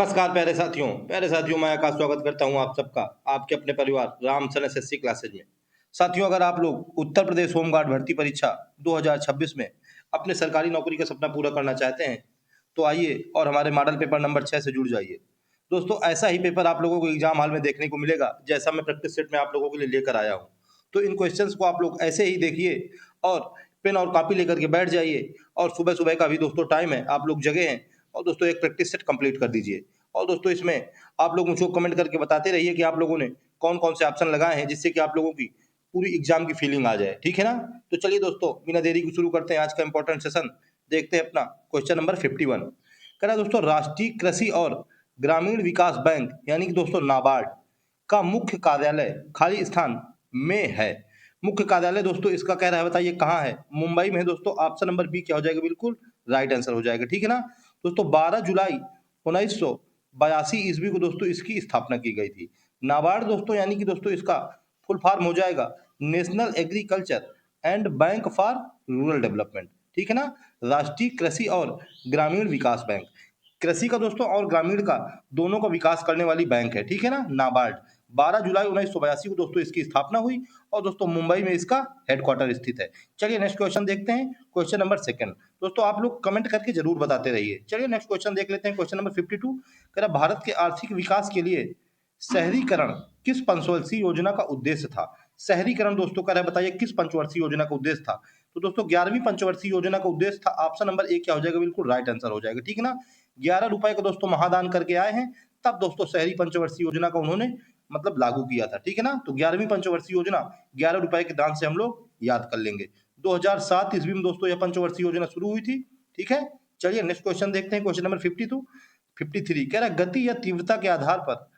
नमस्कार प्यारे साथियों मैं आकाश स्वागत करता हूं आप सबका आपके अपने परिवार रामसन एसएससी क्लासेज में। साथियों, अगर आप लोग उत्तर प्रदेश होमगार्ड भर्ती परीक्षा 2026 में अपने सरकारी नौकरी का सपना पूरा करना चाहते हैं तो आइए और हमारे मॉडल पेपर नंबर 6 से जुड़ जाइए। दोस्तों, ऐसा ही पेपर आप लोगों को एग्जाम हॉल में देखने को मिलेगा जैसा मैं प्रैक्टिस सेट में आप लोगों के लिए लेकर आया हूँ। तो इन क्वेश्चंस को आप लोग ऐसे ही देखिए और पेन और कॉपी लेकर के बैठ जाइए। और सुबह सुबह का भी दोस्तों टाइम है, आप लोग जगह हैं और दोस्तों एक प्रैक्टिस सेट कंप्लीट कर दीजिए। और दोस्तों इसमें आप लोग मुझको कमेंट करके बताते रहिए कि आप लोगों ने कौन कौन से ऑप्शन लगाए हैं जिससे कि आप लोगों की पूरी एग्जाम की फीलिंग आ जाए। ठीक है ना? तो चलिए दोस्तों, बिना देरी को शुरू करते हैं आज का इंपॉर्टेंट सेशन। देखते हैं अपना क्वेश्चन नंबर 51। कह रहा है दोस्तों, राष्ट्रीय कृषि और ग्रामीण विकास बैंक यानी कि दोस्तों नाबार्ड का मुख्य कार्यालय खाली स्थान में है। मुख्य कार्यालय दोस्तों इसका कह रहा है, बताइए कहाँ है? मुंबई में है दोस्तों। ऑप्शन नंबर बी क्या हो जाएगा? बिल्कुल राइट आंसर हो जाएगा। ठीक है ना दोस्तों? 12 जुलाई 1982 ईस्वी को दोस्तों इसकी स्थापना की गई थी। नाबार्ड दोस्तों यानी कि दोस्तों इसका फुल फॉर्म हो जाएगा national agriculture and bank for rural development. ठीक है ना? राष्ट्रीय कृषि और ग्रामीण विकास बैंक, कृषि का दोस्तों और ग्रामीण का दोनों का विकास करने वाली बैंक है। ठीक है ना? नाबार्ड 12 जुलाई 1982 को दोस्तों इसकी स्थापना हुई और दोस्तों मुंबई में इसका हेडक्वार्टर स्थित है। चलिए नेक्स्ट क्वेश्चन देखते हैं, क्वेश्चन नंबर 2। दोस्तों आप लोग कमेंट करके जरूर बताते रहिए। चलिए नेक्स्ट क्वेश्चन देख लेते हैं, क्वेश्चन नंबर 52। कह रहा भारत के आर्थिक विकास के लिए शहरीकरण किस पंचवर्षीय योजना का उद्देश्य था? शहरीकरण दोस्तों कह रहा है, बताइए किस पंचवर्षीय योजना का उद्देश्य था? तो दोस्तों 11वीं पंचवर्षीय योजना का उद्देश्य था। ऑप्शन नंबर ए क्या हो जाएगा? बिल्कुल राइट आंसर हो जाएगा। ठीक है ना? 11 रुपए का दोस्तों महादान करके आए हैं, तब दोस्तों शहरी पंचवर्षीय योजना का उन्होंने मतलब लागू किया था। ठीक है ना? तो 11वीं पंचवर्षीय योजना 11 रुपए के दान से हम लोग याद कर लेंगे। 2007 ईस्वी में दोस्तों यह पंचवर्षीय योजना शुरू हुई थी। ठीक है? चलिए नेक्स्ट क्वेश्चन देखते हैं, क्वेश्चन नंबर 53। कह रहा गति या तीव्रता के आधार पर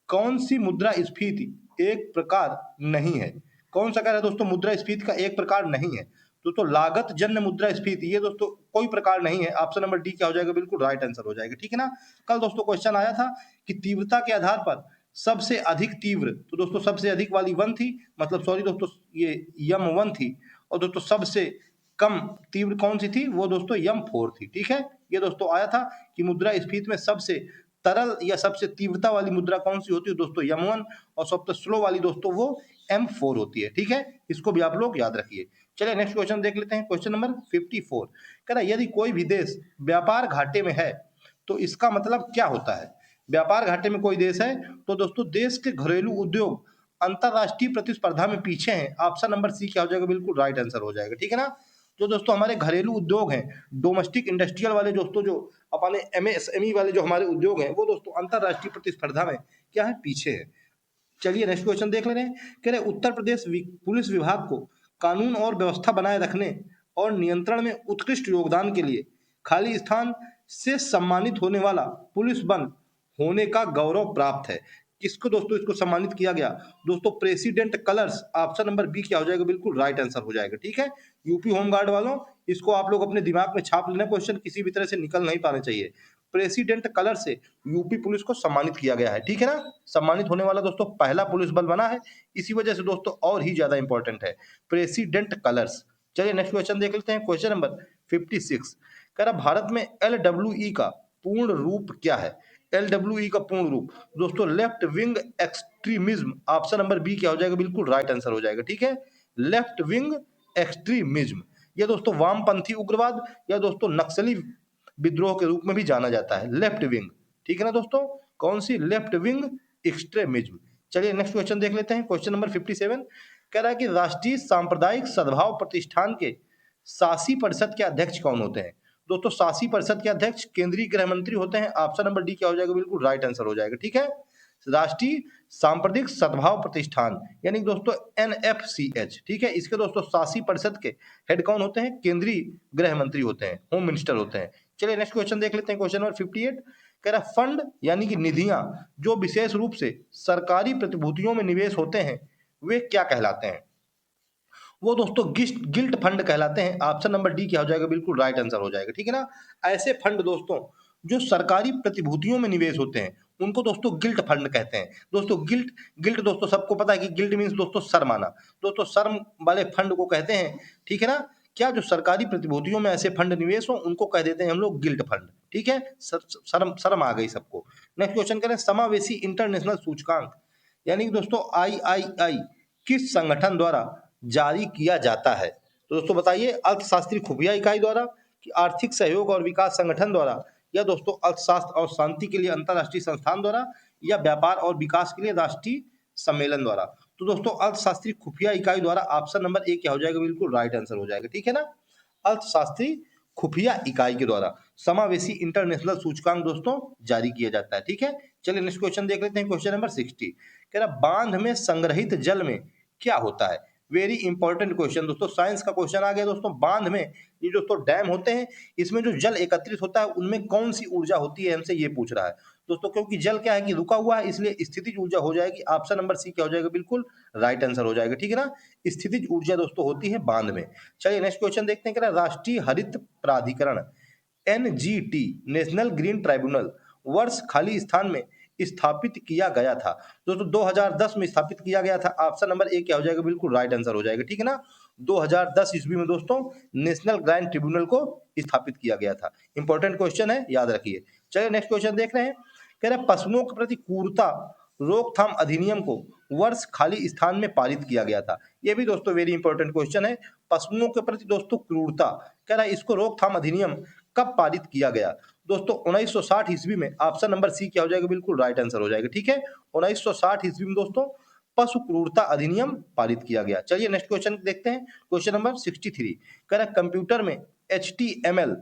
कौन सी मुद्रा स्फीति एक प्रकार नहीं है? कौन सा कह रहा है दोस्तों मुद्रा स्फीति का एक प्रकार नहीं है? दोस्तों लागत जन्य मुद्रा स्फीति ये दोस्तों कोई प्रकार नहीं है। ऑप्शन नंबर डी क्या हो जाएगा? बिल्कुल राइट आंसर हो जाएगा। ठीक है ना? कल दोस्तों क्वेश्चन आया था कि तीव्रता के आधार पर सबसे अधिक तीव्र, तो दोस्तों सबसे अधिक वाली 1 थी, मतलब सॉरी दोस्तों ये यम 1 थी। और दोस्तों सबसे कम तीव्र कौन सी थी? वो दोस्तों यम 4 थी। ठीक है? ये दोस्तों आया था कि मुद्रा स्फीति में सबसे तरल या सबसे तीव्रता वाली मुद्रा कौन सी होती है? दोस्तों यम 1। और सबसे स्लो वाली दोस्तों वो M4 होती है। ठीक है? इसको भी आप लोग याद रखिए। चलिए नेक्स्ट क्वेश्चन देख लेते हैं, क्वेश्चन नंबर 54। कह रहा यदि कोई भी देश व्यापार घाटे में है तो इसका मतलब क्या होता है? व्यापार घाटे में कोई देश है तो दोस्तों देश के घरेलू उद्योग अंतरराष्ट्रीय प्रतिस्पर्धा में पीछे हैं। ऑप्शन नंबर सी क्या हो जाएगा? बिल्कुल राइट आंसर हो जाएगा। ठीक है ना? जो दोस्तों हमारे घरेलू उद्योग हैं, डोमेस्टिक इंडस्ट्रियल वाले दोस्तों, जो अपने MSME वाले जो हमारे उद्योग हैं, वो दोस्तों अंतरराष्ट्रीय प्रतिस्पर्धा में क्या है? पीछे है। चलिए नेक्स्ट क्वेश्चन देख ले रहे हैं। कह रहे उत्तर प्रदेश पुलिस विभाग को कानून और व्यवस्था बनाए रखने और नियंत्रण में उत्कृष्ट योगदान के लिए खाली स्थान से सम्मानित होने वाला पुलिस बल होने का गौरव प्राप्त है। किसको दोस्तों इसको सम्मानित किया गया? दोस्तों president colours. Option number B क्या हो जाएगा? बिल्कुल राइट आंसर हो जाएगा। ठीक है? यूपी होमगार्ड वालों, इसको आप लोग अपने दिमाग में छाप लेना, क्वेश्चन किसी भी तरह से निकल नहीं पाना चाहिए। प्रेसिडेंट कलर से यूपी पुलिस को सम्मानित किया गया है। ठीक है ना? सम्मानित होने वाला दोस्तों पहला पुलिस बल बना है, इसी वजह से दोस्तों और ही ज्यादा इंपॉर्टेंट है प्रेसिडेंट कलर्स। चलिए नेक्स्ट क्वेश्चन देख लेते हैं, क्वेश्चन नंबर 56। कह रहा भारत में LWE का पूर्ण रूप क्या है? LWE का पूर्ण रूप दोस्तों left wing extremism. Option number B क्या हो जाएगा? बिल्कुल राइट आंसर हो जाएगा। ठीक है? लेफ्ट विंग एक्सट्रीमिज्म, यह दोस्तों वामपंथी उग्रवाद या दोस्तों नक्सली विद्रोह के रूप में भी जाना जाता है, लेफ्ट विंग। ठीक है ना दोस्तों? कौन सी? Left wing extremism. चलिए नेक्स्ट क्वेश्चन देख लेते हैं, क्वेश्चन नंबर 57। कह रहा है कि राष्ट्रीय सांप्रदायिक सद्भाव प्रतिष्ठान के शासी परिषद के अध्यक्ष कौन होते हैं? दोस्तों शासी परिषद के अध्यक्ष केंद्रीय गृह मंत्री होते हैं। ऑप्शन नंबर डी क्या हो जाएगा? बिल्कुल राइट आंसर हो जाएगा। ठीक है? राष्ट्रीय सांप्रदायिक सद्भाव प्रतिष्ठान यानी दोस्तों NFCH। ठीक है? इसके दोस्तों शासी परिषद के हेड कौन होते हैं? केंद्रीय गृह मंत्री होते हैं, होम मिनिस्टर होते हैं। चलिए नेक्स्ट क्वेश्चन देख लेते हैं, क्वेश्चन नंबर 58। कह रहा फंड यानी कि निधियां जो विशेष रूप से सरकारी प्रतिभूतियों में निवेश होते हैं वे क्या कहलाते हैं? वो दोस्तों गिल्ट फंड कहलाते हैं। ऑप्शन नंबर डी क्या हो जाएगा? बिल्कुल राइट आंसर हो जाएगा। ठीक है ना? ऐसे फंड दोस्तों जो सरकारी प्रतिभूतियों में निवेश होते हैं उनको दोस्तों गिल्ट फंड कहते हैं। दोस्तों गिल्ट गिल्ट दोस्तों सबको पता है कि गिल्ट मीन्स दोस्तों शर्माना, दोस्तों शर्म वाले फंड को कहते हैं। ठीक है ना? क्या जो सरकारी प्रतिभूतियों में ऐसे फंड निवेश हो उनको कह देते हैं हम लोग गिल्ट फंड। ठीक है, शर्म शर्म आ गई सबको। नेक्स्ट क्वेश्चन करें, समावेशी इंटरनेशनल सूचकांक यानी कि दोस्तों आईआईआई किस संगठन द्वारा जारी किया जाता है? तो दोस्तों बताइए, अर्थशास्त्री खुफिया इकाई द्वारा, कि आर्थिक सहयोग और विकास संगठन द्वारा, या दोस्तों अर्थशास्त्र और शांति के लिए अंतरराष्ट्रीय संस्थान द्वारा, या व्यापार और विकास के लिए राष्ट्रीय सम्मेलन द्वारा। तो दोस्तों अर्थशास्त्री खुफिया इकाई द्वारा ऑप्शन नंबर ए क्या हो जाएगा, बिल्कुल राइट आंसर हो जाएगा। ठीक है ना, अर्थशास्त्री खुफिया इकाई के द्वारा समावेशी इंटरनेशनल सूचकांक दोस्तों जारी किया जाता है। ठीक है, चलिए नेक्स्ट क्वेश्चन देख लेते हैं। क्वेश्चन नंबर 60 कह रहा, बांध में संग्रहित जल में क्या होता है? वेरी इंपॉर्टेंट क्वेश्चन दोस्तों, साइंस का क्वेश्चन आ गया दोस्तों। बांध में ये दोस्तों डैम होते हैं, इसमें जो जल एकत्रित होता है उनमें कौन सी ऊर्जा होती है, हमसे ये पूछ रहा है दोस्तों। क्योंकि जल क्या है कि रुका हुआ है, इसलिए स्थितिज ऊर्जा हो जाएगी। ऑप्शन नंबर सी क्या हो जाएगा, बिल्कुल राइट आंसर हो जाएगा। ठीक है ना, स्थितिज ऊर्जा दोस्तों होती है बांध में। चलिए नेक्स्ट क्वेश्चन देखते हैं। कह रहा, राष्ट्रीय हरित प्राधिकरण एनजीटी नेशनल ग्रीन ट्राइब्यूनल वर्ष खाली स्थान में स्थापित किया गया था? दोस्तों 2010 में स्थापित किया गया था। ऑप्शन नंबर ए क्या हो जाएगा, बिल्कुल राइट आंसर हो जाएगा। ठीक है ना, 2010 ईस्वी में दोस्तों नेशनल ग्रीन ट्रिब्यूनल को स्थापित किया गया था। इंपॉर्टेंट क्वेश्चन है, याद रखिए। चलिए नेक्स्ट क्वेश्चन देख रहे हैं। कह रहे, पशुओं के प्रति क्रूरता रोकथाम अधिनियम को वर्ष खाली स्थान में पारित किया गया था? ये भी दोस्तों वेरी इंपॉर्टेंट क्वेश्चन है। पशुओं के प्रति दोस्तों क्रूरता, कह रहा है इसको रोकथाम अधिनियम कब पारित किया गया? दोस्तों 1960 ईस्वी में। ऑप्शन नंबर सी क्या हो जाएगा, बिल्कुल राइट आंसर हो जाएगा। ठीक है, 1960 ईस्वी में दोस्तों पशु क्रूरता अधिनियम पारित किया गया। चलिए नेक्स्ट क्वेश्चन देखते हैं। क्वेश्चन नंबर 63 कह रहा, कंप्यूटर में HTML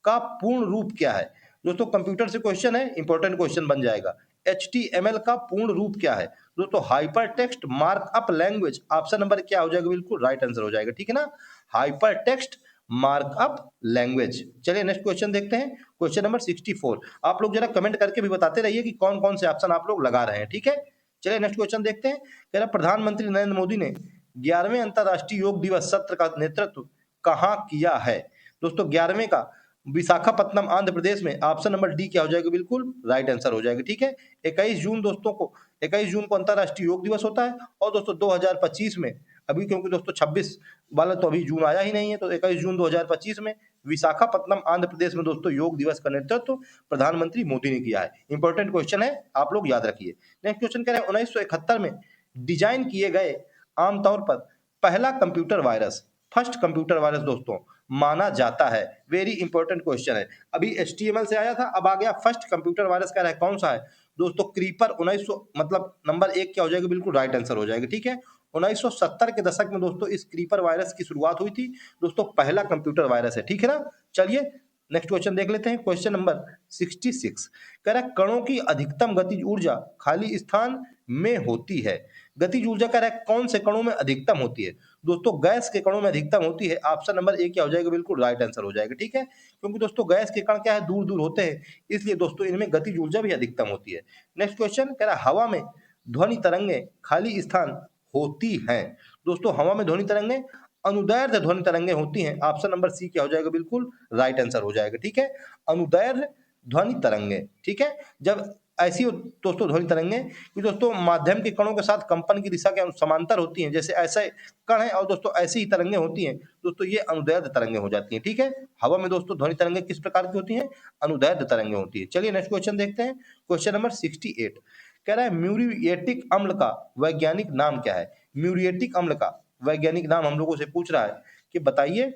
का पूर्ण रूप क्या है? दोस्तों कंप्यूटर से क्वेश्चन है, इंपॉर्टेंट क्वेश्चन बन जाएगा। HTML का पूर्ण रूप क्या है? दोस्तों hyper text markup language. Option number क्या हो जाएगा, बिल्कुल राइट आंसर हो जाएगा। ठीक है ना, हाइपर टेक्स्ट मार्कअप लैंग्वेज। चलिए नेक्स्ट क्वेश्चन देखते हैं। Question number 64। आप लोग जरा कमेंट करके भी बताते रहिए कि कौन कौन से ऑप्शन आप लोग लगा रहे हैं। ठीक है, चलिए नेक्स्ट क्वेश्चन देखते हैं। कह रहा, प्रधानमंत्री नरेंद्र मोदी ने 11वें अंतर्राष्ट्रीय योग दिवस सत्र का नेतृत्व कहाँ किया है? दोस्तों 11वें का विशाखापट्टनम आंध्र प्रदेश में। ऑप्शन नंबर डी क्या हो जाएगा, बिल्कुल राइट आंसर हो जाएगा। ठीक है, 21 जून दोस्तों को 21 जून को अंतर्राष्ट्रीय योग दिवस होता है। और दोस्तों 2025 में, अभी क्योंकि दोस्तों 26 वाला तो अभी जून आया ही नहीं है, तो 21 जून 2025 में विशाखापट्टनम आंध्र प्रदेश में दोस्तों योग दिवस का नेतृत्व प्रधानमंत्री मोदी ने किया है। इंपॉर्टेंट क्वेश्चन है, आप लोग याद रखिए। नेक्स्ट क्वेश्चन कह रहे हैं, 1971 में डिजाइन किए गए आमतौर पर पहला computer virus, first computer virus दोस्तों माना जाता है? वेरी इंपॉर्टेंट क्वेश्चन है। अभी HTML से आया था, अब आ गया फर्स्ट कंप्यूटर वायरस। कह रहा है कौन सा है? दोस्तों क्रीपर 1900, मतलब नंबर 1 क्या हो जाएगा, बिल्कुल राइट आंसर हो जाएगा। ठीक है, 1970 के दशक में दोस्तों इस क्रीपर वायरस की शुरुआत हुई थी। दोस्तों पहला कंप्यूटर वायरस है। ठीक है ना, चलिए नेक्स्ट क्वेश्चन देख लेते हैं। क्वेश्चन नंबर 66 कह रहा है, कणों की अधिकतम गतिज ऊर्जा खाली स्थान में होती है। गतिज ऊर्जा कह रहा है कौन से कणों में अधिकतम होती है? दोस्तों गैस के कणों में अधिकतम होती है। ऑप्शन नंबर ए क्या हो जाएगा, बिल्कुल राइट आंसर हो जाएगा। ठीक है, क्योंकि दोस्तों गैस के कण क्या है, दूर दूर होते हैं, इसलिए दोस्तों इनमें गतिज ऊर्जा भी अधिकतम होती है। नेक्स्ट क्वेश्चन कह रहा है, हवा में ध्वनि तरंगे खाली स्थान होती हैं? दोस्तों हवा में ध्वनि तरंगे अनुदैर्ध्य ध्वनि तरंगे होती हैं। ऑप्शन नंबर सी क्या हो जाएगा, बिल्कुल राइट आंसर हो जाएगा। ठीक है, अनुदैर्ध्य ध्वनि तरंगे। ठीक है, जब ऐसी दोस्तों ध्वनि तरंगे कि दोस्तों माध्यम के कणों के साथ कंपन की दिशा के समांतर होती हैं, जैसे ऐसे कण है और दोस्तों ऐसी ही तरंगे होती हैं, दोस्तों ये अनुदैर्ध्य तरंगे हो जाती हैं। ठीक है, हवा में दोस्तों ध्वनि तरंगे किस प्रकार की होती हैं? अनुदैर्ध्य तरंगे होती है। चलिए नेक्स्ट क्वेश्चन देखते हैं। क्वेश्चन नंबर 68 कह रहा है, म्यूरिएटिक अम्ल का वैज्ञानिक नाम क्या है? म्यूरिएटिक अम्ल का वैज्ञानिक नाम हम लोगों से पूछ रहा है कि बताइए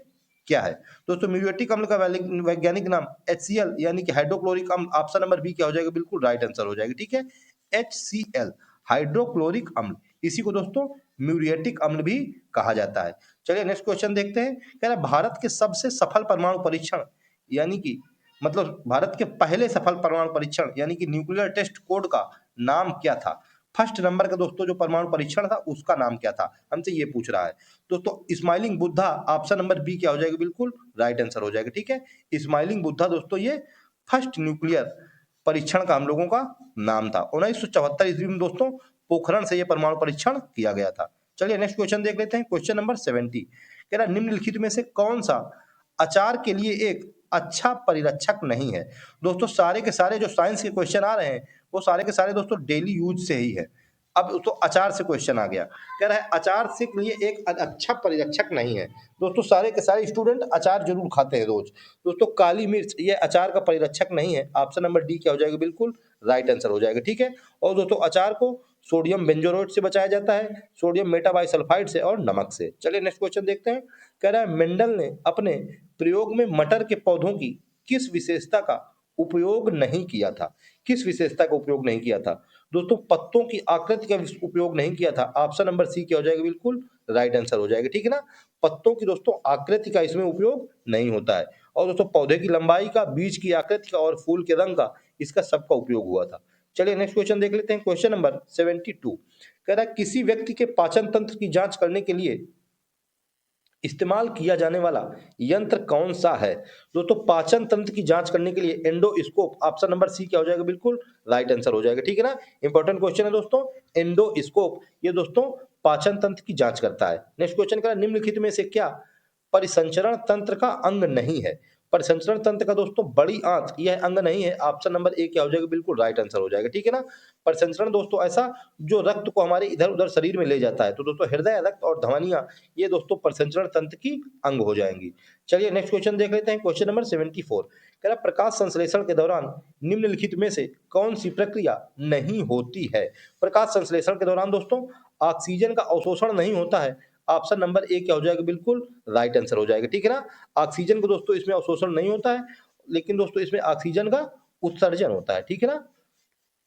क्या है? दोस्तों म्यूरिएटिक अम्ल का वैज्ञानिक नाम HCl यानी कि हाइड्रोक्लोरिक अम्ल। ऑप्शन नंबर बी क्या हो जाएगा, बिल्कुल राइट आंसर हो जाएगा। ठीक है, HCl हाइड्रोक्लोरिक अम्ल, इसी को दोस्तों म्यूरिएटिक अम्ल भी कहा जाता है। चलिए नेक्स्ट क्वेश्चन देखते हैं। कह रहा है, भारत के सबसे सफल परमाणु परीक्षण यानी कि मतलब भारत के पहले सफल परमाणु परीक्षण यानी कि न्यूक्लियर टेस्ट कोड का नाम क्या था? फर्स्ट नंबर का दोस्तों जो परमाणु परीक्षण था उसका नाम क्या था, हमसे ये पूछ रहा है दोस्तों। Smiling Buddha. Option number B क्या हो जाएगा, बिल्कुल राइट आंसर हो जाएगा। ठीक है, स्माइलिंग बुद्धा दोस्तों ये फर्स्ट न्यूक्लियर परीक्षण का हम लोगों का नाम था। 1974 ईस्वी में दोस्तों पोखरण से यह परमाणु परीक्षण किया गया था। चलिए नेक्स्ट क्वेश्चन देख लेते हैं। क्वेश्चन नंबर 70 कह रहा, निम्नलिखित में से कौन सा अचार के लिए एक अच्छा परिरक्षक नहीं है? दोस्तों सारे के सारे जो साइंस के क्वेश्चन आ रहे हैं वो सारे के सारे दोस्तों डेली यूज से ही है। अब तो अचार से क्वेश्चन आ गया, कह रहा है अचार से लिए एक अच्छा परिरक्षक नहीं है। दोस्तों सारे के सारे स्टूडेंट अचार जरूर खाते हैं रोज। दोस्तों काली मिर्च ये अचार का परिरक्षक नहीं है। ऑप्शन नंबर डी क्या हो जाएगा, बिल्कुल राइट आंसर हो जाएगा। ठीक है, और दोस्तों अचार को सोडियम बेंजोएट से बचाया जाता है, सोडियम मेटाबाइसल्फाइड से और नमक से। चलिए नेक्स्ट क्वेश्चन देखते हैं। कह रहा है मेंडल ने अपने प्रयोग में मटर के पौधों की किस विशेषता का उपयोग नहीं किया था? किस विशेषता का उपयोग नहीं किया था? दोस्तों पत्तों की आकृति का उपयोग नहीं किया था। ऑप्शन नंबर सी क्या हो जाएगा, बिल्कुल राइट आंसर हो जाएगा। ठीक है ना, पत्तों की दोस्तों आकृति का इसमें उपयोग नहीं होता है। और दोस्तों पौधे की लंबाई का, बीज की आकृति का और फूल के रंग का, इसका सबका उपयोग हुआ था। चलिए नेक्स्ट क्वेश्चन देख लेते हैं। क्वेश्चन नंबर 72 कह रहा है किसी व्यक्ति के पाचन तंत्र की जांच करने के लिए इस्तेमाल किया जाने वाला यंत्र कौन सा है? दोस्तों पाचन तंत्र की जांच करने के लिए एंडोस्कोप, ऑप्शन नंबर सी क्या हो जाएगा, बिल्कुल राइट आंसर हो जाएगा। ठीक है ना, इंपॉर्टेंट क्वेश्चन है दोस्तों। एंडोस्कोप ये दोस्तों पाचन तंत्र की जांच करता है। नेक्स्ट क्वेश्चन का निम्नलिखित में से क्या परिसंचरण तंत्र का अंग नहीं है? परिसंचरण तंत्र का दोस्तों बड़ी आंत यह अंग नहीं है। ऑप्शन नंबर ए क्या हो जाएगा, बिल्कुल राइट आंसर हो जाएगा। ठीक है ना, परिसंचरण दोस्तों ऐसा जो रक्त को हमारे इधर उधर शरीर में ले जाता है। तो दोस्तों हृदय, रक्त और धमनियां ये दोस्तों परिसंचरण तंत्र की अंग हो जाएंगी। चलिए नेक्स्ट क्वेश्चन देख लेते हैं। क्वेश्चन नंबर 74 कह रहा प्रकाश संश्लेषण के दौरान निम्नलिखित में से कौन सी प्रक्रिया नहीं होती है? प्रकाश संश्लेषण के दौरान दोस्तों ऑक्सीजन का अवशोषण नहीं होता है। ऑप्शन नंबर ए क्या हो जाएगा, बिल्कुल राइट आंसर हो जाएगा। ठीक है ना, ऑक्सीजन को दोस्तों इसमें अवशोषण नहीं होता है, लेकिन दोस्तों इसमें ऑक्सीजन का उत्सर्जन होता है। ठीक है ना,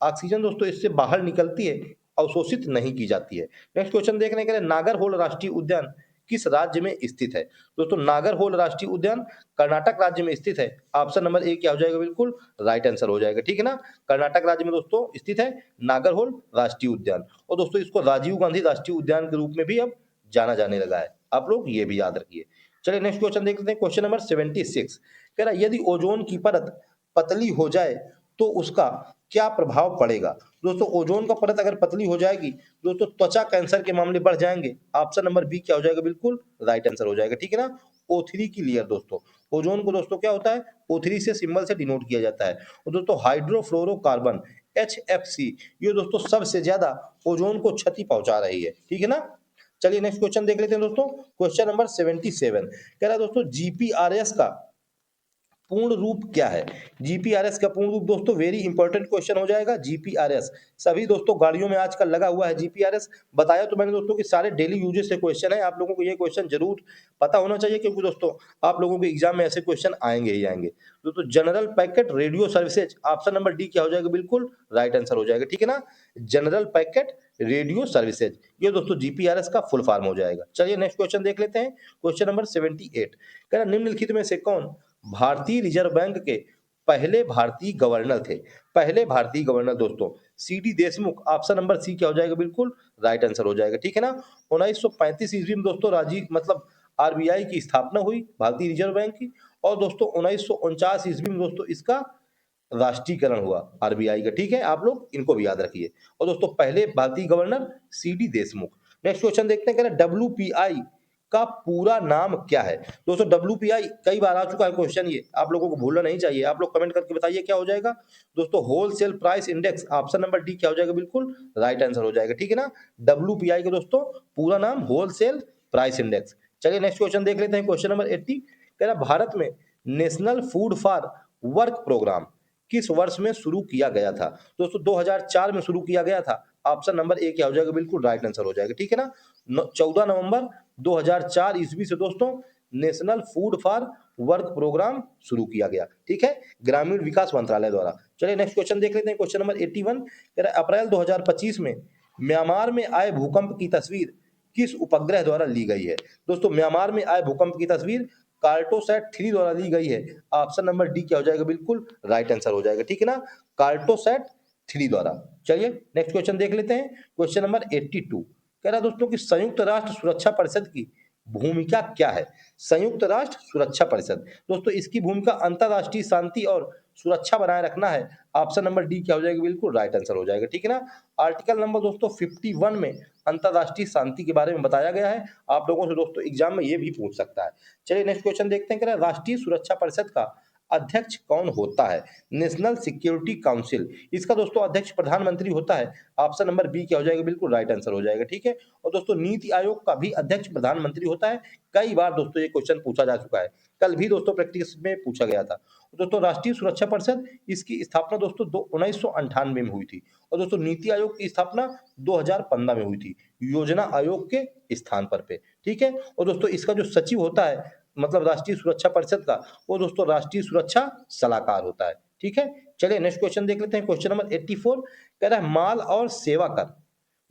ऑक्सीजन दोस्तों इससे बाहर निकलती है, अवशोषित नहीं की जाती है। नेक्स्ट क्वेश्चन देखने के लिए नागरहोल राष्ट्रीय उद्यान किस राज्य में स्थित है? दोस्तों नागरहोल राष्ट्रीय उद्यान कर्नाटक राज्य में स्थित है। ऑप्शन नंबर ए क्या हो जाएगा, बिल्कुल राइट आंसर हो जाएगा। ठीक है ना, कर्नाटक राज्य में दोस्तों स्थित है नागरहोल राष्ट्रीय उद्यान। और दोस्तों इसको राजीव गांधी राष्ट्रीय उद्यान के रूप में भी अब जाना जाने लगा है। आप लोग ये भी याद रखिए। चलिए नेक्स्ट क्वेश्चन देख लेते हैं। क्वेश्चन नंबर 76 कह रहा यदि ओजोन की परत पतली हो जाए तो उसका क्या प्रभाव पड़ेगा? दोस्तों ओजोन का परत अगर पतली हो जाएगी दोस्तों त्वचा कैंसर के मामले बढ़ जाएंगे। ऑप्शन नंबर बी क्या हो जाएगा, बिल्कुल राइट आंसर हो जाएगा। ठीक है ना, O3 की लेयर दोस्तों, ओजोन को दोस्तों क्या होता है O3 से सिंबल से डिनोट किया जाता है। और दोस्तों हाइड्रोफ्लोरोकार्बन HFC ये दोस्तों सबसे ज्यादा ओजोन को क्षति पहुंचा रही है। ठीक है ना, चलिए नेक्स्ट क्वेश्चन देख लेते हैं दोस्तों। क्वेश्चन नंबर 77 कह रहा है दोस्तों जीपीआरएस का पूर्ण रूप क्या है? जीपीआरएस का पूर्ण रूप दोस्तों वेरी इंपॉर्टेंट क्वेश्चन हो जाएगा। जीपीआरएस सभी दोस्तों गाड़ियों में आजकल लगा हुआ है। जीपीआरएस बताया तो मैंने दोस्तों कि सारे डेली यूजेस से क्वेश्चन है। आप लोगों को ये क्वेश्चन जरूर पता होना चाहिए, क्योंकि दोस्तों आप लोगों के एग्जाम में ऐसे क्वेश्चन आएंगे ही आएंगे। दोस्तों general packet radio services, option number D क्या हो जाएगा, बिल्कुल राइट आंसर हो जाएगा। ठीक है ना, जनरल पैकेट रेडियो सर्विसेज ये दोस्तों जीपीआरएस का फुल फॉर्म हो जाएगा। चलिए नेक्स्ट क्वेश्चन देख लेते हैं। क्वेश्चन नंबर 78 कह रहा निम्नलिखित में से कौन भारतीय रिजर्व बैंक के पहले भारतीय गवर्नर थे? पहले भारतीय गवर्नर दोस्तों सीडी देशमुख। ऑप्शन नंबर सी क्या हो जाएगा, बिल्कुल राइट आंसर हो जाएगा। ठीक है ना, 1935 ईस्वी में दोस्तों राजीव मतलब आरबीआई की स्थापना हुई, भारतीय रिजर्व बैंक की। और दोस्तों 1949 ईस्वी में दोस्तों इसका राष्ट्रीयकरण हुआ आरबीआई का। ठीक है, आप लोग इनको भी याद रखिए। और दोस्तों पहले भारतीय governor CD Deshmukh. Next question देखते हैं, डब्ल्यूपीआई का पूरा नाम क्या है? दोस्तों डब्ल्यूपीआई कई बार आ चुका है क्वेश्चन, ये आप लोगों को भूलना नहीं चाहिए। आप लोग कमेंट करके बताइए क्या हो जाएगा। दोस्तों wholesale price index, option number D क्या हो जाएगा, बिल्कुल राइट आंसर हो जाएगा। ठीक है ना, डब्ल्यूपीआई का दोस्तों पूरा नाम होलसेल प्राइस इंडेक्स। चलिए नेक्स्ट क्वेश्चन देख लेते हैं। क्वेश्चन नंबर 80 कह रहा भारत में national food for work programme किस वर्ष में शुरू किया गया था? दोस्तों 2004 में शुरू किया गया था। ऑप्शन नंबर ए क्या हो जाएगा, बिल्कुल राइट आंसर हो जाएगा। ठीक है ना, 14 नवंबर 2004 ईस्वी से दोस्तों national food for work programme शुरू किया गया। ठीक है, ग्रामीण विकास मंत्रालय द्वारा। चलिए नेक्स्ट क्वेश्चन देख लेते हैं। क्वेश्चन नंबर 81 कह रहा है अप्रैल 2025 में म्यांमार में आए भूकंप की तस्वीर किस उपग्रह द्वारा ली गई है? दोस्तों म्यांमार में आए भूकंप की तस्वीर कार्टोसैट 3 द्वारा ली गई है। ऑप्शन नंबर डी क्या हो जाएगा, बिल्कुल राइट आंसर हो जाएगा। ठीक है ना, कार्टोसैट 3 द्वारा। चलिए नेक्स्ट क्वेश्चन देख लेते हैं। क्वेश्चन नंबर 82 कह रहा दोस्तों कि संयुक्त राष्ट्र सुरक्षा परिषद की भूमिका क्या है? संयुक्त राष्ट्र सुरक्षा परिषद दोस्तों इसकी भूमिका अंतरराष्ट्रीय शांति और सुरक्षा बनाए रखना है। ऑप्शन नंबर डी क्या हो जाएगा, बिल्कुल राइट आंसर हो जाएगा। ठीक है ना, आर्टिकल नंबर दोस्तों 51 में अंतरराष्ट्रीय शांति के बारे में बताया गया है। आप लोगों से दोस्तों एग्जाम में ये भी पूछ सकता है। चलिए नेक्स्ट क्वेश्चन देखते हैं। राष्ट्रीय सुरक्षा परिषद का अध्यक्ष कौन होता है? नेशनल सिक्योरिटी काउंसिल, इसका दोस्तों अध्यक्ष प्रधानमंत्री होता है। ऑप्शन नंबर बी क्या हो जाएगा? बिल्कुल राइट आंसर हो जाएगा, ठीक है। और दोस्तों नीति आयोग का भी अध्यक्ष प्रधानमंत्री होता है। कई बार दोस्तों ये क्वेश्चन पूछा जा चुका है, कल भी दोस्तों प्रैक्टिस में पूछा गया था। दोस्तों राष्ट्रीय सुरक्षा परिषद, इसकी स्थापना दोस्तों 1998 में हुई थी। और दोस्तों नीति आयोग की स्थापना 2015 में हुई थी, योजना आयोग के स्थान पर पे, ठीक है। और दोस्तों इसका जो सचिव होता है, मतलब राष्ट्रीय सुरक्षा परिषद का, वो दोस्तों राष्ट्रीय सुरक्षा सलाहकार होता है, ठीक है। चलिए नेक्स्ट क्वेश्चन देख लेते हैं। क्वेश्चन नंबर 84 कह रहा है माल और सेवा कर,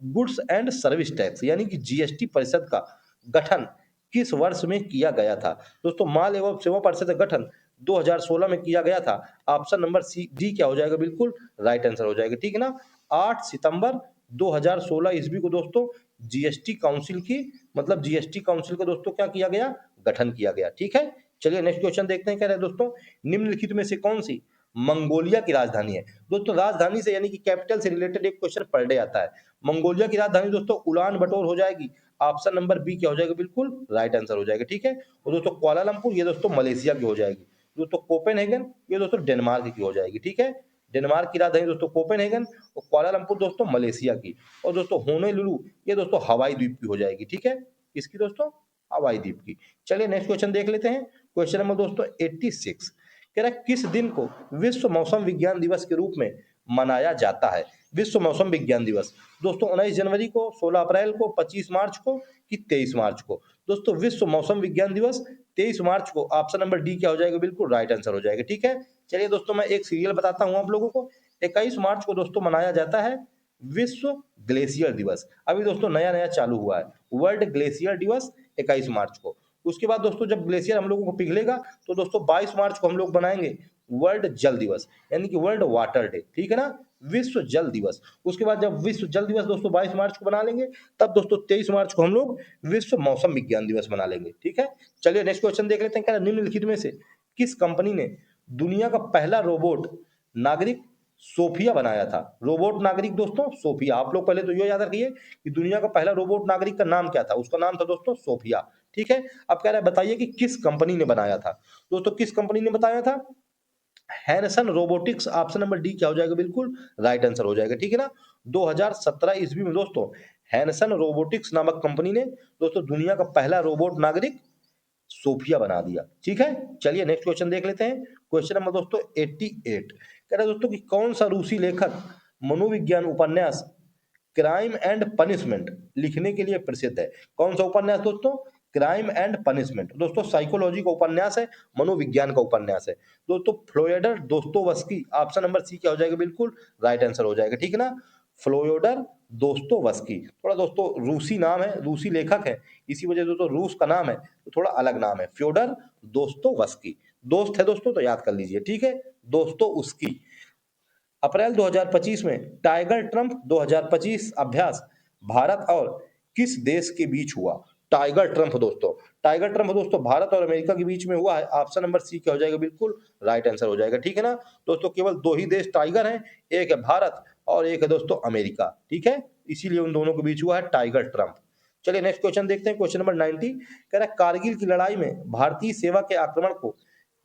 गुड्स एंड सर्विस टैक्स यानी कि जीएसटी परिषद का गठन किस वर्ष में किया गया था? दोस्तों माल एवं सेवा परिषद का गठन 2016 में किया गया था। ऑप्शन नंबर सी डी क्या हो जाएगा? बिल्कुल राइट आंसर हो जाएगा, ठीक है ना। 8 सितंबर 2016 ईस्वी को दोस्तों जीएसटी काउंसिल की, मतलब जीएसटी काउंसिल का दोस्तों क्या किया गया? गठन किया गया, ठीक है। चलिए नेक्स्ट क्वेश्चन देखते हैं। कह रहे हैं दोस्तों निम्नलिखित में से कौन सी मंगोलिया की राजधानी है? दोस्तों राजधानी से यानी कि कैपिटल से रिलेटेड एक क्वेश्चन पर डे आता है। मंगोलिया की राजधानी दोस्तों उलान बटोर हो जाएगी। ऑप्शन नंबर बी क्या हो जाएगा? बिल्कुल राइट आंसर हो जाएगा, ठीक है। और दोस्तों कुआलालंपुर ये दोस्तों मलेशिया की हो जाएगी। दोस्तों कोपेनहेगन ये दोस्तों डेनमार्क की हो जाएगी, ठीक है। डेनमार्क की राजधानी दोस्तों कोपेनहेगन और कुआलालंपुर दोस्तों मलेशिया की। और दोस्तों होनोलुलु ये दोस्तों हवाई द्वीप की हो जाएगी, ठीक है। इसकी दोस्तों हवाई द्वीप की। चलिए नेक्स्ट क्वेश्चन देख लेते हैं। क्वेश्चन नंबर दोस्तों 86 कह रहा है किस दिन को विश्व मौसम विज्ञान दिवस के रूप में मनाया जाता है? विश्व मौसम विज्ञान दिवस दोस्तों 19 जनवरी को, 16 अप्रैल को, 25 मार्च को कि 23 मार्च को? दोस्तों विश्व मौसम विज्ञान दिवस 23 मार्च को। ऑप्शन नंबर डी क्या हो जाएगा? बिल्कुल राइट आंसर हो जाएगा, ठीक है। चलिए दोस्तों मैं एक सीरियल बताता हूं आप लोगों को। 21 मार्च को दोस्तों मनाया जाता है विश्व ग्लेशियर दिवस। अभी दोस्तों नया नया चालू हुआ है, वर्ल्ड ग्लेशियर दिवस 21 मार्च को। उसके बाद दोस्तों जब ग्लेशियर हम लोगों को पिघलेगा तो दोस्तों 22 मार्च को हम लोग बनाएंगे वर्ल्ड जल दिवस, यानी कि वर्ल्ड वाटर डे, ठीक है ना, विश्व जल दिवस। उसके बाद जब विश्व जल दिवस दोस्तों 22 मार्च को बना लेंगे, तब दोस्तों 23 मार्च को हम लोग विश्व मौसम विज्ञान दिवस मना लेंगे, ठीक है। चलिए नेक्स्ट क्वेश्चन देख लेते हैं। क्या निम्नलिखित में से किस कंपनी ने दुनिया का पहला रोबोट नागरिक सोफिया बनाया था? रोबोट नागरिक दोस्तों सोफिया। आप लोग पहले तो ये याद रखिए कि दुनिया का पहला रोबोट नागरिक का नाम क्या था? उसका नाम था दोस्तों सोफिया, ठीक है। अब कह रहा है बताइए कि किस कंपनी ने बनाया था? दोस्तों किस कंपनी ने बताया था? Hanson robotics. Option number D क्या हो जाएगा? बिल्कुल राइट आंसर हो जाएगा, ठीक है ना। 2017 ईस्वी में दोस्तों हैनसन रोबोटिक्स नामक कंपनी ने दोस्तों दुनिया का पहला रोबोट नागरिक सोफिया बना दिया, ठीक है। चलिए नेक्स्ट क्वेश्चन देख लेते हैं। क्वेश्चन नंबर दोस्तों 88 कह रहा है दोस्तों कि कौन सा रूसी लेखक मनोविज्ञान उपन्यास क्राइम एंड पनिशमेंट लिखने के लिए प्रसिद्ध है? कौन सा उपन्यास दोस्तों? Crime and punishment. दोस्तों साइकोलॉजी का उपन्यास है, मनोविज्ञान का उपन्यास है दोस्तों। Fyodor Dostoevsky. Option number C क्या हो जाएगा? बिल्कुल राइट आंसर हो जाएगा, ठीक है ना। फ्योडर दोस्तोवस्की, थोड़ा दोस्तों रूसी नाम है, रूसी लेखक है, इसी वजह से दोस्तों रूस का नाम है तो थोड़ा अलग नाम है, फ्योडर दोस्तोवस्की। दोस्त है दोस्तों तो याद कर लीजिए, ठीक है, दोस्तों उसकी। अप्रैल 2025 में टाइगर ट्रंप 2025 अभ्यास भारत और किस देश के बीच हुआ? टाइगर ट्रंप दोस्तों, टाइगर ट्रंप दोस्तों भारत और अमेरिका के बीच में हुआ है। ऑप्शन नंबर सी क्या हो जाएगा? बिल्कुल राइट आंसर हो जाएगा, ठीक है ना। दोस्तों केवल दो ही देश टाइगर हैं, एक है भारत और एक है दोस्तों अमेरिका, ठीक है, इसीलिए उन दोनों के बीच हुआ है टाइगर ट्रंप। चलिए नेक्स्ट क्वेश्चन देखते हैं। क्वेश्चन नंबर 90 कह रहा है कारगिल की लड़ाई में भारतीय सेवा के आक्रमण को,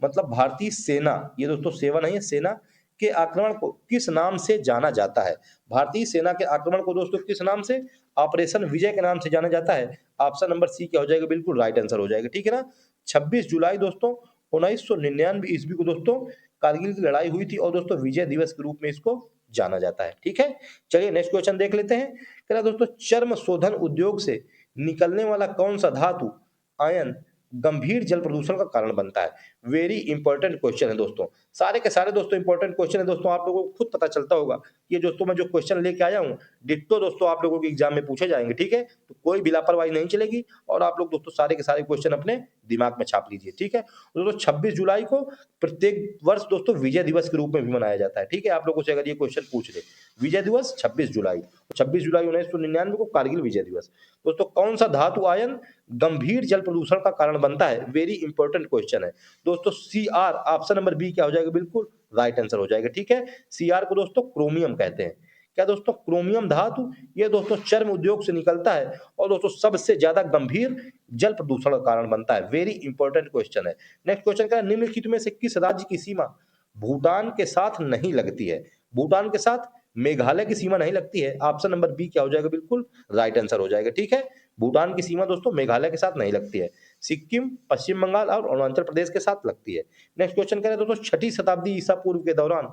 मतलब भारतीय सेना, ये दोस्तों सेवा नहीं है, सेना के आक्रमण को किस नाम से जाना जाता है? भारतीय सेना के आक्रमण को दोस्तों किस नाम से? ऑपरेशन विजय के नाम से जाना जाता है। ऑप्शन नंबर सी क्या हो जाएगा? बिल्कुल राइट आंसर हो जाएगा, ठीक है ना। 26 जुलाई दोस्तों 1999 ईस्वी को दोस्तों कारगिल की लड़ाई हुई थी और दोस्तों विजय दिवस के रूप में इसको जाना जाता है, ठीक है। चलिए नेक्स्ट क्वेश्चन देख लेते हैं। कह रहा है दोस्तों चर्म शोधन उद्योग से निकलने वाला कौन सा धातु आयन गंभीर जल प्रदूषण का कारण बनता है? वेरी इंपॉर्टेंट क्वेश्चन है दोस्तों, सारे के सारे दोस्तों इंपॉर्टेंट क्वेश्चन है दोस्तों। आप लोगों को खुद पता चलता होगा कि ये दोस्तों मैं जो क्वेश्चन लेके आया हूँ डिट्टो दोस्तों आप लोगों के एग्जाम में पूछे जाएंगे, ठीक है। तो कोई भी लापरवाही नहीं चलेगी और आप लोग दोस्तों सारे के सारे क्वेश्चन अपने दिमाग में छाप लीजिए, ठीक है। तो दोस्तों 26 जुलाई को प्रत्येक वर्ष दोस्तों विजय दिवस के रूप में भी मनाया जाता है, ठीक है। आप लोगों से अगर ये क्वेश्चन पूछ ले, विजय दिवस 26 जुलाई, 26 जुलाई 1999 को कारगिल विजय दिवस। दोस्तों कौन सा धातु आयन गंभीर जल प्रदूषण का कारण बनता है? वेरी इंपॉर्टेंट क्वेश्चन है दोस्तों। C R, option number B क्या हो जाएगा? बिल्कुल राइट आंसर हो जाएगा, ठीक है। सी आर को दोस्तों क्रोमियम कहते हैं। क्या दोस्तों? क्रोमियम धातु, ये दोस्तों चर्म उद्योग से निकलता है और दोस्तों सबसे ज्यादा गंभीर जल प्रदूषण का कारण बनता है। वेरी इंपॉर्टेंट क्वेश्चन है। नेक्स्ट क्वेश्चन का है, निम्नलिखित में से किस राज्य की सीमा भूटान के साथ नहीं लगती है? भूटान के साथ मेघालय की सीमा नहीं लगती है। ऑप्शन नंबर बी क्या हो जाएगा? बिल्कुल राइट आंसर हो जाएगा। ठीक है, भूटान की सीमा दोस्तों मेघालय के साथ नहीं लगती है। सिक्किम, पश्चिम बंगाल और अरुणाचल प्रदेश के साथ लगती है। नेक्स्ट क्वेश्चन करें दोस्तों, छठी शताब्दी ईसा पूर्व के दौरान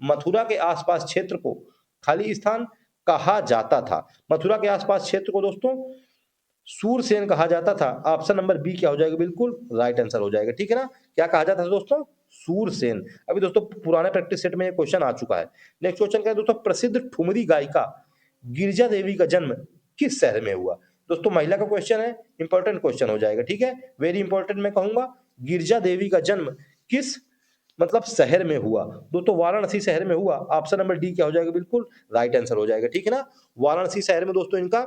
मथुरा के आसपास क्षेत्र को खाली स्थान कहा जाता था? मथुरा के आसपास क्षेत्र को दोस्तों सूरसेन कहा जाता था। ऑप्शन नंबर बी क्या हो जाएगा? बिल्कुल राइट आंसर हो जाएगा। ठीक है ना, क्या कहा जाता था दोस्तों? सूरसेन। अभी दोस्तों पुराने प्रैक्टिस सेट में ये क्वेश्चन आ चुका है। नेक्स्ट क्वेश्चन क्या है दोस्तों, प्रसिद्ध ठुमरी गायिका गिरिजा देवी का जन्म किस शहर में हुआ? दोस्तों महिला का क्वेश्चन है, इंपॉर्टेंट क्वेश्चन हो जाएगा। ठीक है, वेरी इंपॉर्टेंट मैं कहूंगा। गिरिजा देवी का जन्म किस मतलब शहर में हुआ? दोस्तों वाराणसी शहर में हुआ। ऑप्शन नंबर डी क्या हो जाएगा? बिल्कुल राइट आंसर हो जाएगा। ठीक है ना, वाराणसी शहर में दोस्तों इनका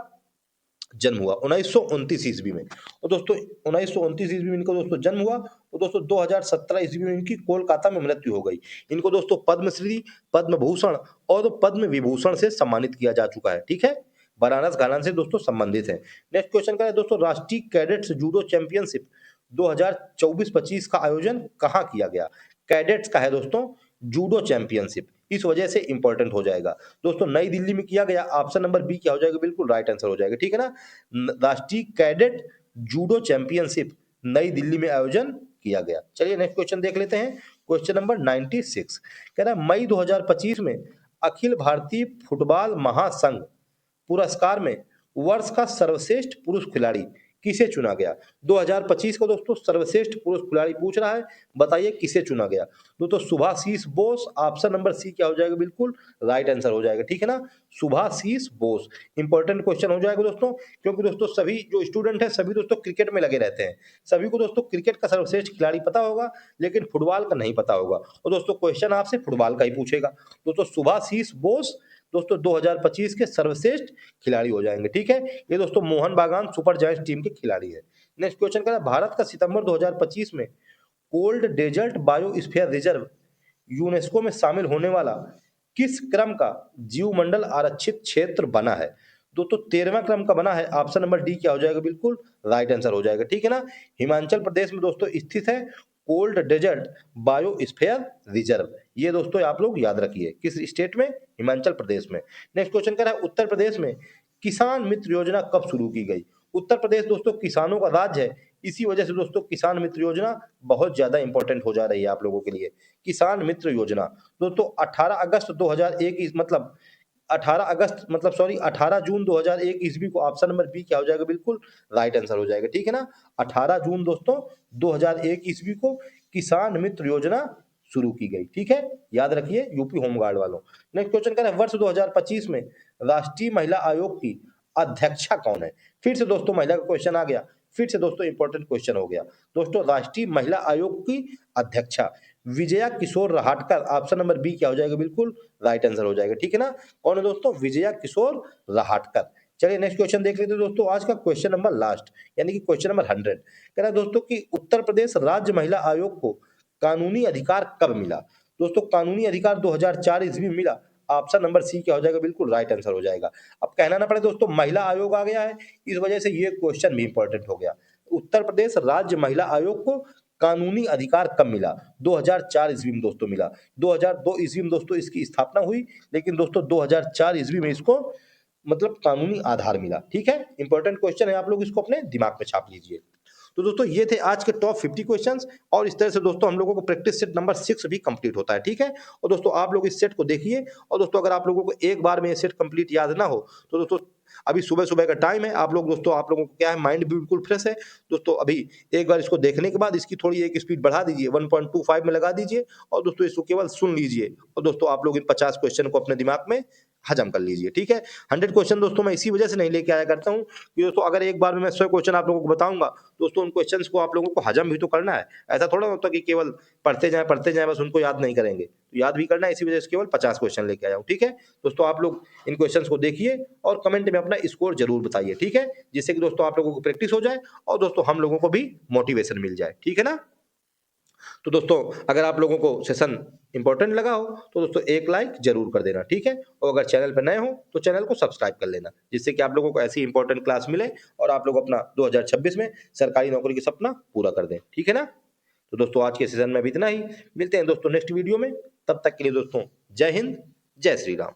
जन्म हुआ 1929 ईस्वी में। और दोस्तों 1929 ईस्वी में इनको दोस्तों जन्म हुआ, और दोस्तों 2017 ईस्वी में इनकी कोलकाता में मृत्यु हो गई। इनको दोस्तों पद्मश्री, पद्म भूषण और पद्म विभूषण से सम्मानित किया जा चुका है। ठीक है, बनारस घराना से दोस्तों संबंधित है। नेक्स्ट क्वेश्चन का है दोस्तों, राष्ट्रीय कैडेट्स जूडो चैंपियनशिप 2024-25 का आयोजन कहाँ किया गया? कैडेट्स का है दोस्तों जूडो चैंपियनशिप, इस वजह से इंपॉर्टेंट हो जाएगा। दोस्तों नई दिल्ली में किया गया। ऑप्शन नंबर बी क्या हो जाएगा? बिल्कुल राइट आंसर हो जाएगा। ठीक है ना, राष्ट्रीय कैडेट जूडो चैंपियनशिप नई दिल्ली में आयोजन किया गया। चलिए नेक्स्ट क्वेश्चन देख लेते हैं। क्वेश्चन नंबर 96 कह रहा है, मई 2025 में अखिल भारतीय फुटबॉल महासंघ पुरस्कार में वर्ष का सर्वश्रेष्ठ पुरुष खिलाड़ी किसे चुना गया? 2025 को दोस्तों सर्वश्रेष्ठ पुरुष खिलाड़ी पूछ रहा है, बताइए किसे चुना गया? दोस्तों Subhashish Bose. Option number C क्या हो जाएगा? बिल्कुल राइट आंसर हो जाएगा। ठीक है ना, सुभाशीष बोस। इंपॉर्टेंट क्वेश्चन हो जाएगा दोस्तों, क्योंकि दोस्तों सभी जो स्टूडेंट है सभी दोस्तों क्रिकेट में लगे रहते हैं। सभी को दोस्तों क्रिकेट का सर्वश्रेष्ठ खिलाड़ी पता होगा, लेकिन फुटबॉल का नहीं पता होगा, और दोस्तों क्वेश्चन आपसे फुटबॉल का ही पूछेगा। दोस्तों सुभाशीष बोस दोस्तों 2025 के सर्वश्रेष्ठ खिलाड़ी हो जाएंगे। ठीक है, ये दोस्तों मोहन बागान सुपर जायंट्स टीम के खिलाड़ी है। नेक्स्ट क्वेश्चन का, भारत का सितंबर 2025 में cold desert biosphere reserve UNESCO में शामिल होने वाला किस क्रम का जीवमंडल आरक्षित क्षेत्र बना है? दोस्तों 13वां क्रम का बना है। ऑप्शन नंबर डी क्या हो जाएगा? बिल्कुल राइट आंसर हो जाएगा। ठीक है ना, हिमाचल प्रदेश में दोस्तों स्थित है कोल्ड डेजर्ट बायोस्फीयर रिजर्व। ये दोस्तों आप लोग याद रखिए, किस स्टेट में? हिमाचल प्रदेश में। नेक्स्ट क्वेश्चन कह रहा है, उत्तर प्रदेश में किसान मित्र योजना कब शुरू की गई? उत्तर प्रदेश दोस्तों किसानों का राज्य है, इसी वजह से दोस्तों किसान मित्र योजना बहुत ज्यादा इंपॉर्टेंट हो जा रही है आप लोगों के लिए। किसान मित्र योजना दोस्तों 18 अगस्त 2001 मतलब 18 अगस्त मतलब सॉरी 18 जून 2001 ईस्वी को। ऑप्शन नंबर बी क्या हो जाएगा? बिल्कुल राइट आंसर हो जाएगा। ठीक है ना, 18 जून दोस्तों 2001 ईस्वी को किसान मित्र योजना शुरू की गई। ठीक है, याद रखिए यूपी होमगार्ड वालों। नेक्स्ट क्वेश्चन कह रहे हैं, वर्ष 2025 में राष्ट्रीय महिला आयोग की अध्यक्षा कौन है? फिर से दोस्तों महिला का क्वेश्चन आ गया, फिर से दोस्तों इंपॉर्टेंट क्वेश्चन हो गया। दोस्तों राष्ट्रीय महिला आयोग की अध्यक्षा विजया किशोर रहाटकर। ऑप्शन नंबर बी क्या हो जाएगा? बिल्कुल राइट आंसर हो जाएगा। ठीक है ना, कौन है दोस्तों? विजया किशोर रहाटकर। चलिए नेक्स्ट क्वेश्चन देख लेते हैं दोस्तों, आज का क्वेश्चन नंबर लास्ट यानी कि क्वेश्चन नंबर 100 कह रहा है दोस्तों कि उत्तर प्रदेश राज्य महिला आयोग को कानूनी अधिकार कब मिला? दोस्तों कानूनी अधिकार 2004 ईस्वी में मिला। ऑप्शन नंबर सी क्या हो जाएगा? बिल्कुल राइट आंसर हो जाएगा। अब कहना ना पड़े दोस्तों महिला आयोग आ गया है, इस वजह से ये क्वेश्चन भी इंपॉर्टेंट हो गया। उत्तर प्रदेश राज्य महिला आयोग को कानूनी अधिकार कब मिला? 2004 ईस्वी में दोस्तों मिला। 2002 ईस्वी में दोस्तों इसकी स्थापना हुई, लेकिन दोस्तों 2004 ईस्वी में इसको मतलब कानूनी आधार मिला। ठीक है, इंपॉर्टेंट क्वेश्चन है, आप लोग इसको अपने दिमाग में छाप लीजिए। तो दोस्तों ये थे आज के टॉप 50 क्वेश्चंस, और इस तरह से दोस्तों हम लोगों को प्रैक्टिस सेट नंबर 6 भी कंप्लीट होता है। ठीक है, और दोस्तों आप लोग इस सेट को देखिए, और दोस्तों अगर आप लोगों को एक बार में ये सेट कंप्लीट याद ना हो तो दोस्तों अभी सुबह सुबह का टाइम है, आप लोग दोस्तों आप लोगों को क्या है माइंड भी बिल्कुल फ्रेश है। दोस्तों अभी एक बार इसको देखने के बाद इसकी थोड़ी एक स्पीड बढ़ा दीजिए, 1.25 में लगा दीजिए, और दोस्तों इसको केवल सुन लीजिए, और दोस्तों आप लोग इन 50 क्वेश्चन को अपने दिमाग में हजम कर लीजिए। ठीक है, 100 क्वेश्चन दोस्तों मैं इसी वजह से नहीं लेके आया करता हूँ कि दोस्तों अगर एक बार में मैं 100 क्वेश्चन आप लोगों को बताऊंगा, दोस्तों उन क्वेश्चंस को आप लोगों को हजम भी तो करना है। ऐसा थोड़ा होता कि केवल पढ़ते जाएं बस उनको याद नहीं करेंगे, तो याद भी करना है, इसी वजह से केवल 50 क्वेश्चन लेके आया हूँ। ठीक है दोस्तों, आप लोग इन क्वेश्चंस को देखिए और कमेंट में अपना स्कोर जरूर बताइए। ठीक है, जिससे कि दोस्तों आप लोगों को प्रैक्टिस हो जाए और दोस्तों हम लोगों को भी मोटिवेशन मिल जाए। ठीक है ना, तो दोस्तों अगर आप लोगों को सेशन इंपॉर्टेंट लगा हो तो दोस्तों एक लाइक जरूर कर देना, ठीक है। और अगर चैनल पर नए हो तो चैनल को सब्सक्राइब कर लेना, जिससे कि आप लोगों को ऐसी इंपॉर्टेंट क्लास मिले और आप लोग अपना 2026 में सरकारी नौकरी की सपना पूरा कर दें, ठीक है ना। तो दोस्तों आज के सेशन में भी इतना ही, मिलते हैं दोस्तों नेक्स्ट वीडियो में। तब तक के लिए दोस्तों जय हिंद, जय श्री राम।